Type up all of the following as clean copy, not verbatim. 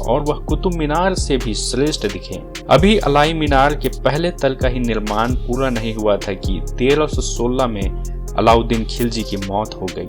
और वह कुतुब मीनार से भी श्रेष्ठ दिखे। अभी अलाई मीनार के पहले तल का ही निर्माण पूरा नहीं हुआ था कि 1316 में अलाउद्दीन खिलजी की मौत हो गई।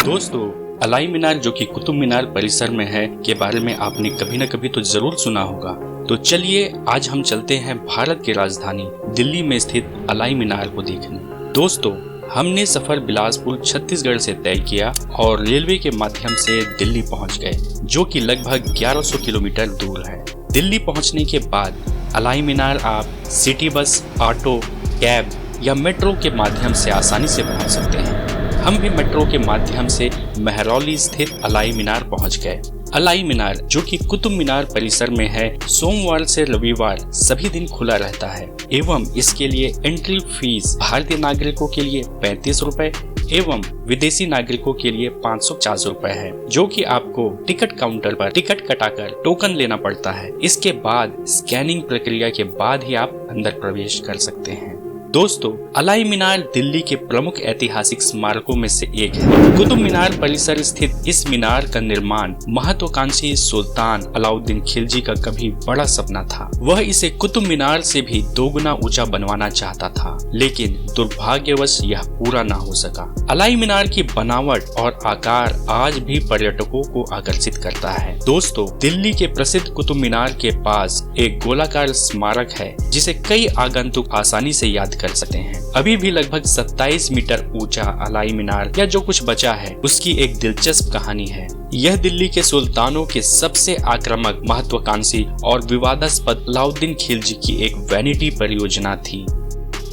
दोस्तों, अलाई मीनार जो कि कुतुब मीनार परिसर में है के बारे में आपने कभी न कभी तो जरूर सुना होगा। तो चलिए आज हम चलते हैं भारत की राजधानी दिल्ली में स्थित अलाई मीनार को देखने। दोस्तों, हमने सफर बिलासपुर छत्तीसगढ़ से तय किया और रेलवे के माध्यम से दिल्ली पहुंच गए, जो कि लगभग 1100 किलोमीटर दूर है। दिल्ली पहुंचने के बाद अलाई मीनार आप सिटी बस, ऑटो, कैब या मेट्रो के माध्यम से आसानी से पहुंच सकते हैं। हम भी मेट्रो के माध्यम से महरौली स्थित अलाई मीनार पहुंच गए। अलाई मीनार जो कि कुतुब मीनार परिसर में है, सोमवार से रविवार सभी दिन खुला रहता है एवं इसके लिए एंट्री फीस भारतीय नागरिकों के लिए 35 रुपए एवं विदेशी नागरिकों के लिए 550 रुपए है, जो कि आपको टिकट काउंटर पर टिकट कटाकर टोकन लेना पड़ता है। इसके बाद स्कैनिंग प्रक्रिया के बाद ही आप अंदर प्रवेश कर सकते हैं। दोस्तों, अलाई मीनार दिल्ली के प्रमुख ऐतिहासिक स्मारकों में से एक है। कुतुब मीनार परिसर स्थित इस मीनार का निर्माण महत्वाकांक्षी सुल्तान अलाउद्दीन खिलजी का कभी बड़ा सपना था। वह इसे कुतुब मीनार से भी 2 गुना ऊंचा बनवाना चाहता था, लेकिन दुर्भाग्यवश यह पूरा न हो सका। अलाई मीनार की बनावट और आकार आज भी पर्यटकों को आकर्षित करता है। दोस्तों, दिल्ली के प्रसिद्ध कुतुब मीनार के पास एक गोलाकार स्मारक है, जिसे कई आगंतुक आसानी से याद कर सकते हैं। अभी भी लगभग 27 मीटर ऊंचा अलाई मीनार या जो कुछ बचा है उसकी एक दिलचस्प कहानी है। यह दिल्ली के सुल्तानों के सबसे आक्रामक, महत्वाकांक्षी और विवादास्पद अलाउद्दीन खिलजी की एक वैनिटी परियोजना थी।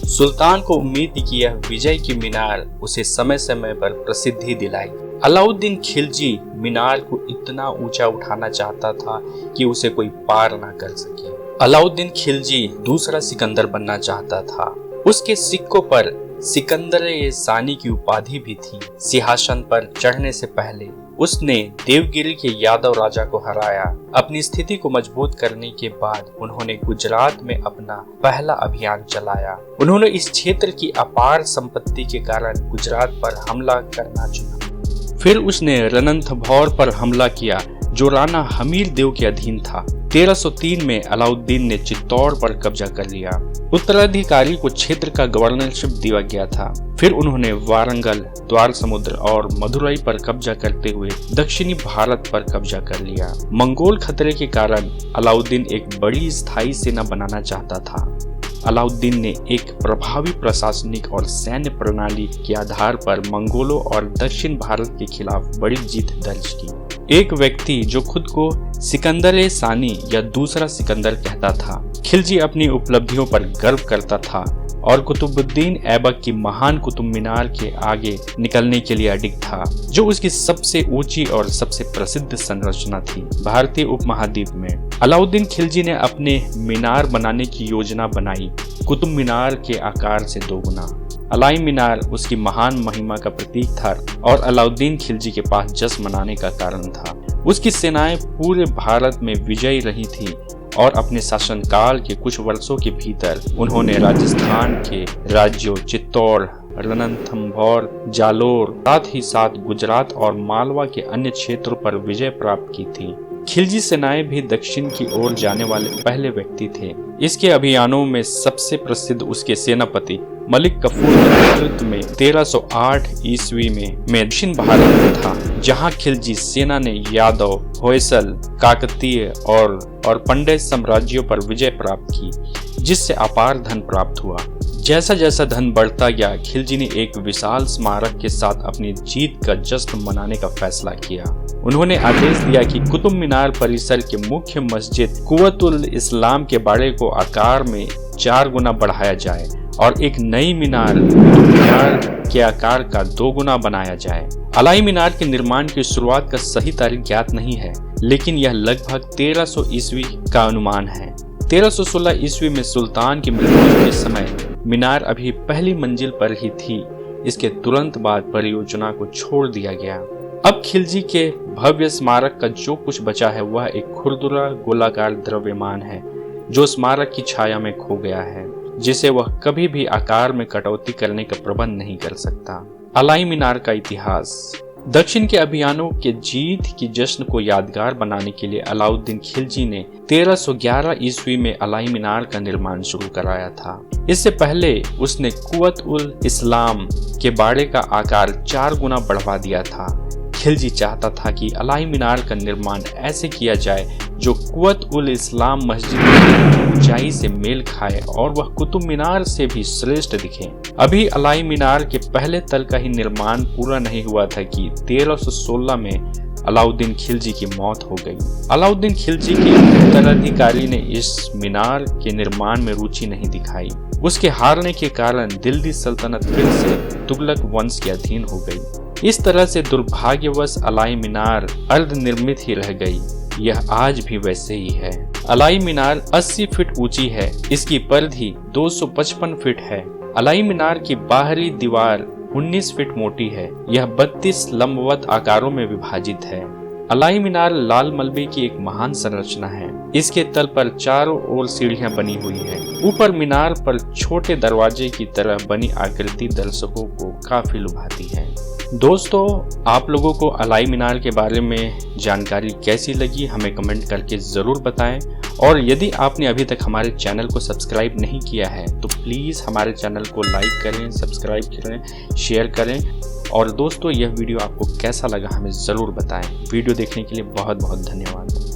सुल्तान को उम्मीद थी कि यह विजय की मीनार उसे समय समय पर प्रसिद्धि दिलाई। अलाउद्दीन खिलजी मीनार को इतना ऊंचा उठाना चाहता था कि उसे कोई पार ना कर सके। अलाउद्दीन खिलजी दूसरा सिकंदर बनना चाहता था। उसके सिक्कों पर सिकंदर-ए-सानी की उपाधि भी थी। सिंहासन पर चढ़ने से पहले उसने देवगिरी के यादव राजा को हराया। अपनी स्थिति को मजबूत करने के बाद उन्होंने गुजरात में अपना पहला अभियान चलाया। उन्होंने इस क्षेत्र की अपार संपत्ति के कारण गुजरात पर हमला करना चुना। फिर उसने रणथंभौर पर हमला किया, जो राणा हमीर देव के अधीन था। 1303 में अलाउद्दीन ने चित्तौड़ पर कब्जा कर लिया। उत्तराधिकारी को क्षेत्र का गवर्नरशिप दिया गया था। फिर उन्होंने वारंगल, द्वार समुद्र और मदुरई पर कब्जा करते हुए दक्षिणी भारत पर कब्जा कर लिया। मंगोल खतरे के कारण अलाउद्दीन एक बड़ी स्थायी सेना बनाना चाहता था। अलाउद्दीन ने एक प्रभावी प्रशासनिक और सैन्य प्रणाली के आधार पर मंगोलों और दक्षिण भारत के खिलाफ बड़ी जीत दर्ज की। एक व्यक्ति जो खुद को सिकंदर-ए-सानी या दूसरा सिकंदर कहता था, खिलजी अपनी उपलब्धियों पर गर्व करता था और कुतुबुद्दीन ऐबक की महान कुतुब मीनार के आगे निकलने के लिए अडिग था, जो उसकी सबसे ऊंची और सबसे प्रसिद्ध संरचना थी भारतीय उपमहाद्वीप में। अलाउद्दीन खिलजी ने अपने मीनार बनाने की योजना बनाई, कुतुब मीनार के आकार से 2 गुना। अलाई मीनार उसकी महान महिमा का प्रतीक था और अलाउद्दीन खिलजी के पास जश्न मनाने का कारण था। उसकी सेनाएं पूरे भारत में विजयी रही थी और अपने शासनकाल के कुछ वर्षों के भीतर उन्होंने राजस्थान के राज्यों चित्तौड़, रणथंभौर, जालोर, साथ ही साथ गुजरात और मालवा के अन्य क्षेत्रों पर विजय प्राप्त की थी। खिलजी सेनाएं भी दक्षिण की ओर जाने वाले पहले व्यक्ति थे। इसके अभियानों में सबसे प्रसिद्ध उसके सेनापति मलिक कफूर के नेतृत्व में 1308 ईस्वी में दक्षिण भारत में था, जहां खिलजी सेना ने यादव, होयसल, काकतीय और पंड्य साम्राज्यों पर विजय प्राप्त की, जिससे अपार धन प्राप्त हुआ। जैसा जैसा धन बढ़ता गया, खिलजी ने एक विशाल स्मारक के साथ अपनी जीत का जश्न मनाने का फैसला किया। उन्होंने आदेश दिया कि कुतुब मीनार परिसर के मुख्य मस्जिद कुव्वतुल इस्लाम के बाड़े को आकार में 4 गुना बढ़ाया जाए और एक नई मीनार मीनार के आकार का 2 गुना बनाया जाए। अलाई मीनार के निर्माण की शुरुआत का सही तारीख ज्ञात नहीं है, लेकिन यह लगभग 1300 ईस्वी का अनुमान है। 1316 ईस्वी में सुल्तान की मृत्यु के समय मीनार अभी पहली मंजिल पर ही थी। इसके तुरंत बाद परियोजना को छोड़ दिया गया। अब खिलजी के भव्य स्मारक का जो कुछ बचा है वह एक खुरदुरा गोलाकार द्रव्यमान है जो स्मारक की छाया में खो गया है, जिसे वह कभी भी आकार में कटौती करने का प्रबंध नहीं कर सकता। अलाई मीनार का इतिहास। दक्षिण के अभियानों के जीत की जश्न को यादगार बनाने के लिए अलाउद्दीन खिलजी ने 1311 ईस्वी में अलाई मीनार का निर्माण शुरू कराया था। इससे पहले उसने कुवत उल इस्लाम के बाड़े का आकार 4 गुना बढ़वा दिया था। खिलजी चाहता था कि अलाई मीनार का निर्माण ऐसे किया जाए जो कुवत उल इस्लाम मस्जिद की ऊंचाई से मेल खाए और वह कुतुब मीनार से भी श्रेष्ठ दिखे। अभी अलाई मीनार के पहले तल का ही निर्माण पूरा नहीं हुआ था कि 1316 में अलाउद्दीन खिलजी की मौत हो गई। अलाउद्दीन खिलजी के उत्तराधिकारी ने इस मीनार के निर्माण में रुचि नहीं दिखाई। उसके हारने के कारण दिल्ली सल्तनत फिर से तुगलक वंश के अधीन हो गई। इस तरह से दुर्भाग्यवश अलाई मीनार अर्धनिर्मित ही रह गई। यह आज भी वैसे ही है। अलाई मीनार 80 फीट ऊंची है। इसकी परिधि 255 फीट है। अलाई मीनार की बाहरी दीवार 19 फीट मोटी है। यह 32 लंबवत आकारों में विभाजित है। अलाई मीनार लाल मलबे की एक महान संरचना है। इसके तल पर चारों ओर सीढ़ियां बनी हुई है। ऊपर मीनार पर छोटे दरवाजे की तरह बनी आकृति दर्शकों को काफी लुभाती है। दोस्तों, आप लोगों को अलाई मीनार के बारे में जानकारी कैसी लगी हमें कमेंट करके ज़रूर बताएं। और यदि आपने अभी तक हमारे चैनल को सब्सक्राइब नहीं किया है तो प्लीज़ हमारे चैनल को लाइक करें, सब्सक्राइब करें, शेयर करें। और दोस्तों, यह वीडियो आपको कैसा लगा हमें ज़रूर बताएं। वीडियो देखने के लिए बहुत बहुत धन्यवाद।